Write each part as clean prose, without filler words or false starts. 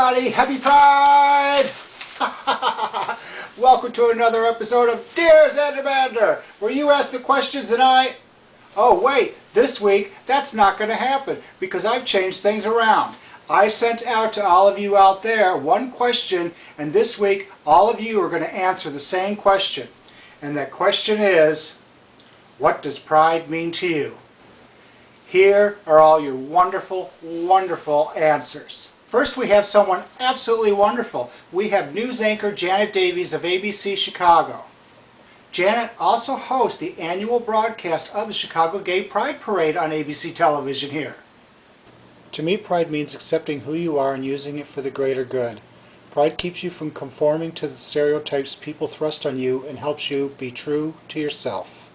everybody, happy Pride! Welcome to another episode of Dear Zander Mander, where you ask the questions and I... Oh wait, this week that's not going to happen because I've changed things around. I sent out to all of you out there one question, and this week all of you are going to answer the same question. And that question is, what does pride mean to you? Here are all your wonderful, wonderful answers. First, we have someone absolutely wonderful. We have news anchor Janet Davies of ABC Chicago. Janet also hosts the annual broadcast of the Chicago Gay Pride Parade on ABC television here. To me, pride means accepting who you are and using it for the greater good. Pride keeps you from conforming to the stereotypes people thrust on you and helps you be true to yourself.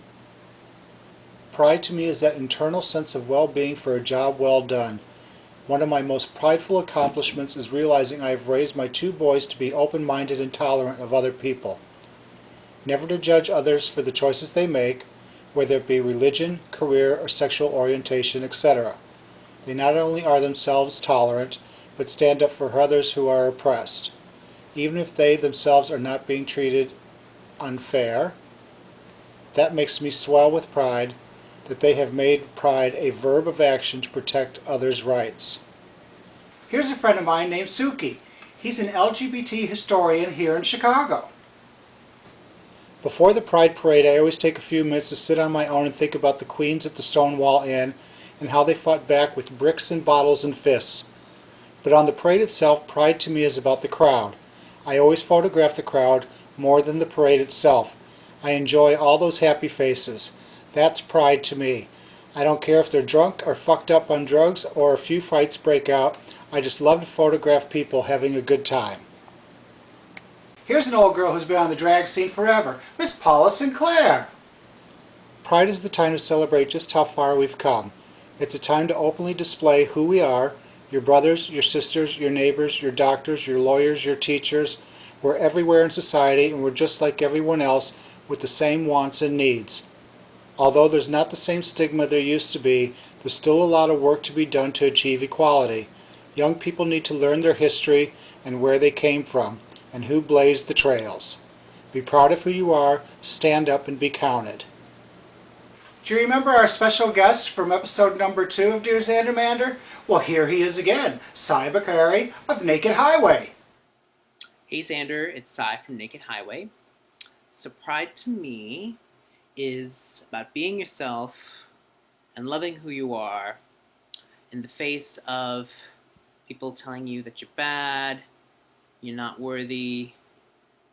Pride to me is that internal sense of well-being for a job well done. One of my most prideful accomplishments is realizing I have raised my two boys to be open-minded and tolerant of other people. Never to judge others for the choices they make, whether it be religion, career, or sexual orientation, etc. They not only are themselves tolerant, but stand up for others who are oppressed, even if they themselves are not being treated unfair. That makes me swell with pride that they have made pride a verb of action to protect others' rights. Here's a friend of mine named Suki. He's an LGBT historian here in Chicago. Before the Pride Parade, I always take a few minutes to sit on my own and think about the queens at the Stonewall Inn and how they fought back with bricks and bottles and fists. But on the parade itself, pride to me is about the crowd. I always photograph the crowd more than the parade itself. I enjoy all those happy faces. That's pride to me. I don't care if they're drunk or fucked up on drugs or a few fights break out. I just love to photograph people having a good time. Here's an old girl who's been on the drag scene forever, Miss Paula Sinclair. Pride is the time to celebrate just how far we've come. It's a time to openly display who we are, your brothers, your sisters, your neighbors, your doctors, your lawyers, your teachers. We're everywhere in society and we're just like everyone else with the same wants and needs. Although there's not the same stigma there used to be, there's still a lot of work to be done to achieve equality. Young people need to learn their history and where they came from, and who blazed the trails. Be proud of who you are, stand up and be counted. Do you remember our special guest from episode number 2 of Dear Zander Mander? Well, here he is again, Cy Bakari of Naked Highway. Hey Xander, it's Cy from Naked Highway. So pride to me is about being yourself and loving who you are in the face of people telling you that you're bad, you're not worthy,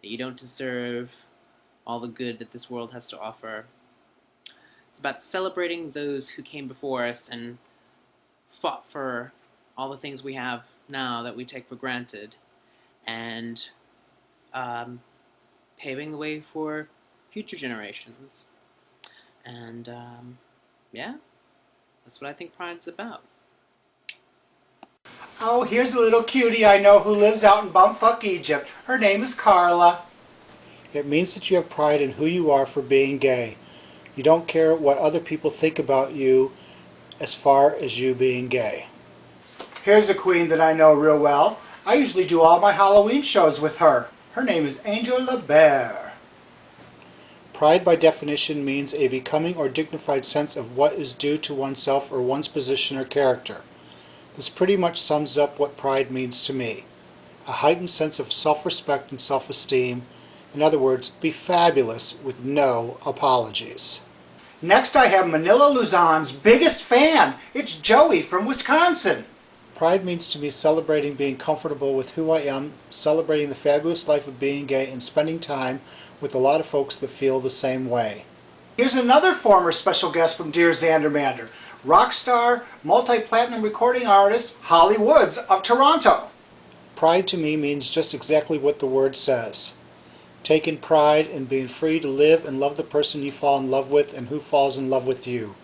that you don't deserve all the good that this world has to offer. It's about celebrating those who came before us and fought for all the things we have now that we take for granted, and paving the way for future generations. And yeah, that's what I think pride's about. Oh, here's a little cutie I know who lives out in bumfuck Egypt. Her name is Carla. It means that you have pride in who you are for being gay. You don't care what other people think about you as far as you being gay. Here's a queen that I know real well. I usually do all my Halloween shows with her. Her name is Angel LeBear. Pride by definition means a becoming or dignified sense of what is due to oneself or one's position or character. This pretty much sums up what pride means to me. A heightened sense of self-respect and self-esteem. In other words, be fabulous with no apologies. Next I have Manila Luzon's biggest fan. It's Joey from Wisconsin. Pride means to me celebrating being comfortable with who I am, celebrating the fabulous life of being gay, and spending time with a lot of folks that feel the same way. Here's another former special guest from Dear Zander Mander, rock star, multi-platinum recording artist, Holly Woods of Toronto. Pride to me means just exactly what the word says. Taking pride in being free to live and love the person you fall in love with and who falls in love with you.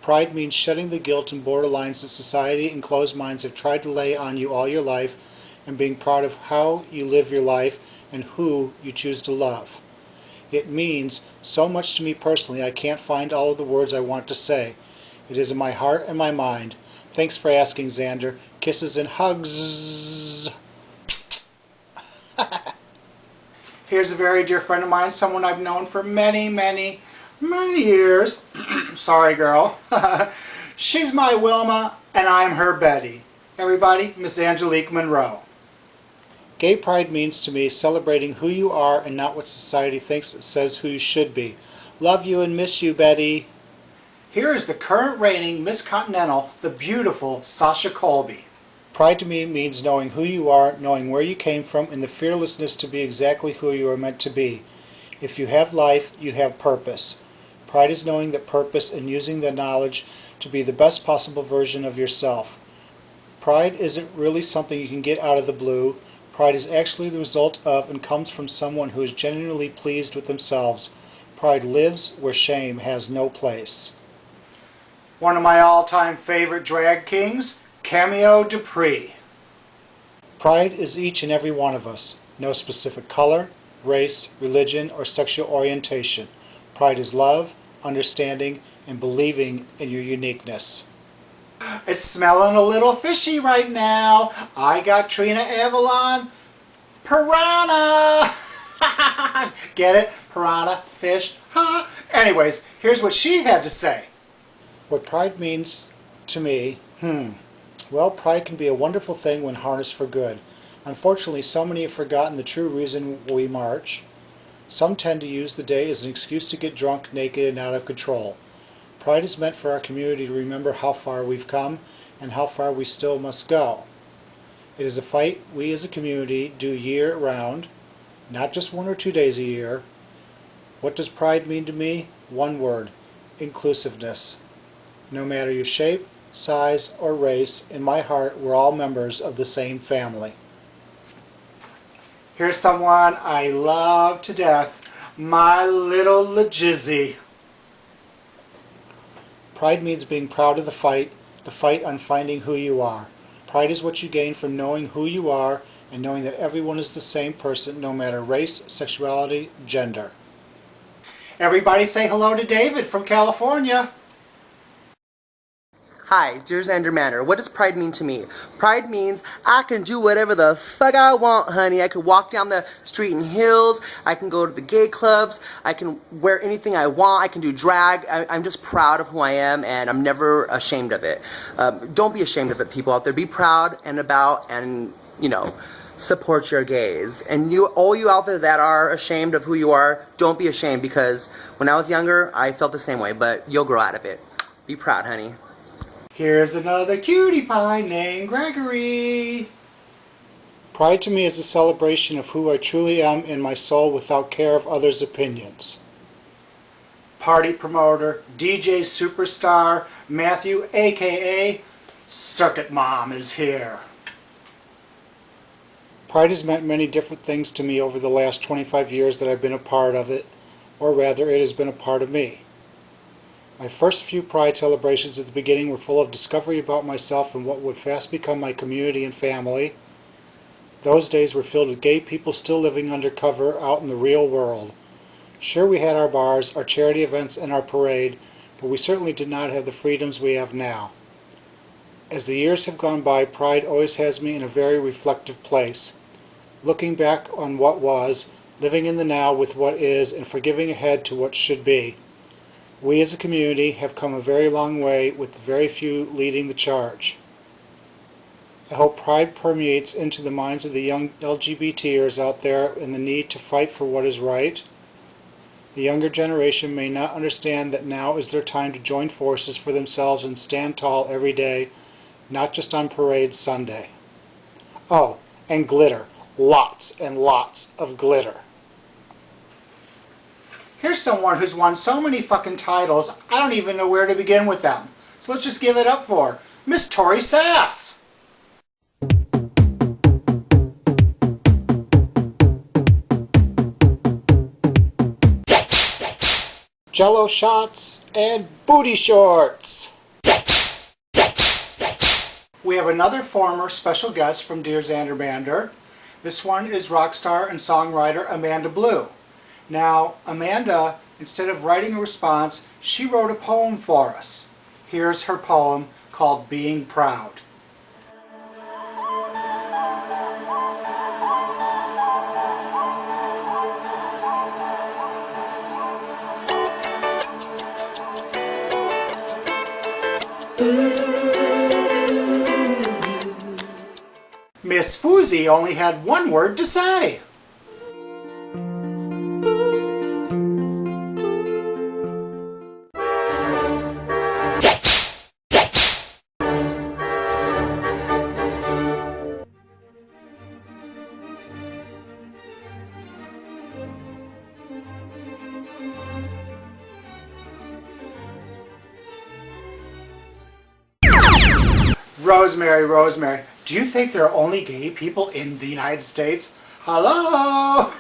Pride means shedding the guilt and borderlines that society and closed minds have tried to lay on you all your life, and being proud of how you live your life and who you choose to love. It means so much to me personally I can't find all of the words I want to say. It is in my heart and my mind. Thanks for asking, Xander. Kisses and hugs. Here's a very dear friend of mine, someone I've known for many, many, many years. Sorry, girl. She's my Wilma, and I'm her Betty. Everybody, Miss Angelique Monroe. Gay pride means to me celebrating who you are and not what society thinks it says who you should be. Love you and miss you, Betty. Here is the current reigning Miss Continental, the beautiful Sasha Colby. Pride to me means knowing who you are, knowing where you came from, and the fearlessness to be exactly who you are meant to be. If you have life, you have purpose. Pride is knowing that purpose and using the knowledge to be the best possible version of yourself. Pride isn't really something you can get out of the blue. Pride is actually the result of and comes from someone who is genuinely pleased with themselves. Pride lives where shame has no place. One of my all-time favorite drag kings, Cameo Dupree. Pride is each and every one of us. No specific color, race, religion, or sexual orientation. Pride is love, understanding, and believing in your uniqueness. It's smelling a little fishy right now. I got Trina Avalon. Piranha! Get it? Piranha, fish, huh? Anyways, here's what she had to say. What pride means to me, well, pride can be a wonderful thing when harnessed for good. Unfortunately, so many have forgotten the true reason we march. Some tend to use the day as an excuse to get drunk, naked, and out of control. Pride is meant for our community to remember how far we've come and how far we still must go. It is a fight we as a community do year-round, not just 1 or 2 days a year. What does pride mean to me? One word: inclusiveness. No matter your shape, size, or race, in my heart we're all members of the same family. Here's someone I love to death, my little Izzie. Pride means being proud of the fight on finding who you are. Pride is what you gain from knowing who you are and knowing that everyone is the same person, no matter race, sexuality, gender. Everybody say hello to David from California. Hi, dear Zander Mander. What does pride mean to me? Pride means I can do whatever the fuck I want, honey. I can walk down the street in heels. I can go to the gay clubs. I can wear anything I want. I can do drag. I'm just proud of who I am, and I'm never ashamed of it. Don't be ashamed of it, people out there. Be proud and about, and, you know, support your gays. And all you out there that are ashamed of who you are, don't be ashamed, because when I was younger, I felt the same way, but you'll grow out of it. Be proud, honey. Here's another cutie pie named Gregory. Pride to me is a celebration of who I truly am in my soul without care of others' opinions. Party promoter, DJ superstar, Matthew, aka Circuit Mom, is here. Pride has meant many different things to me over the last 25 years that I've been a part of it, or rather it has been a part of me. My first few Pride celebrations at the beginning were full of discovery about myself and what would fast become my community and family. Those days were filled with gay people still living undercover out in the real world. Sure, we had our bars, our charity events, and our parade, but we certainly did not have the freedoms we have now. As the years have gone by, Pride always has me in a very reflective place. Looking back on what was, living in the now with what is, and forgiving ahead to what should be. We as a community have come a very long way with the very few leading the charge. I hope pride permeates into the minds of the young LGBTers out there in the need to fight for what is right. The younger generation may not understand that now is their time to join forces for themselves and stand tall every day, not just on Parade Sunday. Oh, and glitter. Lots and lots of glitter. Here's someone who's won so many fucking titles, I don't even know where to begin with them. So let's just give it up for Miss Torre Sass. Jello shots and booty shorts. We have another former special guest from Dear Zander Mander. This one is rock star and songwriter Amanda Blue. Now, Amanda, instead of writing a response, she wrote a poem for us. Here's her poem called Being Proud. Miss Foozie only had one word to say. Rosemary, Rosemary, do you think there are only gay people in the United States? Hello!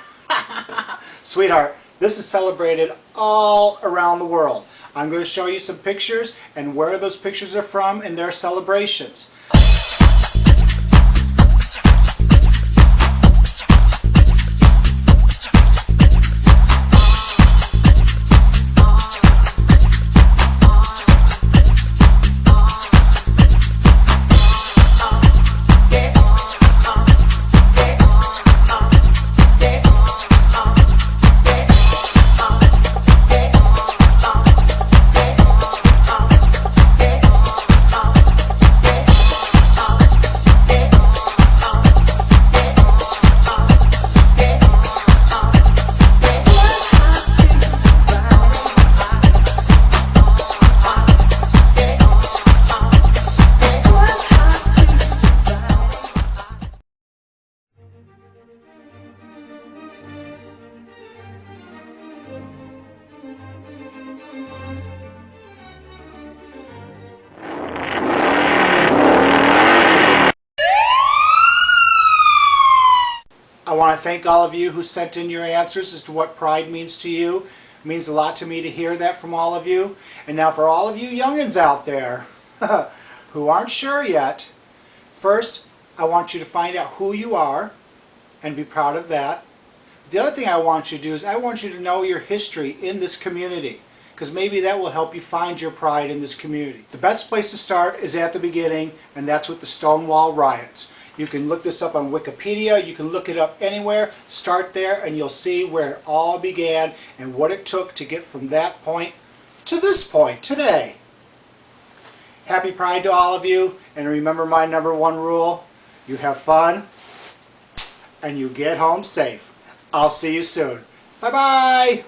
Sweetheart, this is celebrated all around the world. I'm going to show you some pictures and where those pictures are from and their celebrations. I want to thank all of you who sent in your answers as to what pride means to you. It means a lot to me to hear that from all of you. And now for all of you youngins out there who aren't sure yet, first I want you to find out who you are and be proud of that. The other thing I want you to do is I want you to know your history in this community, because maybe that will help you find your pride in this community. The best place to start is at the beginning, and that's with the Stonewall Riots. You can look this up on Wikipedia, you can look it up anywhere, start there, and you'll see where it all began and what it took to get from that point to this point today. Happy Pride to all of you, and remember my number one rule: you have fun and you get home safe. I'll see you soon. Bye-bye!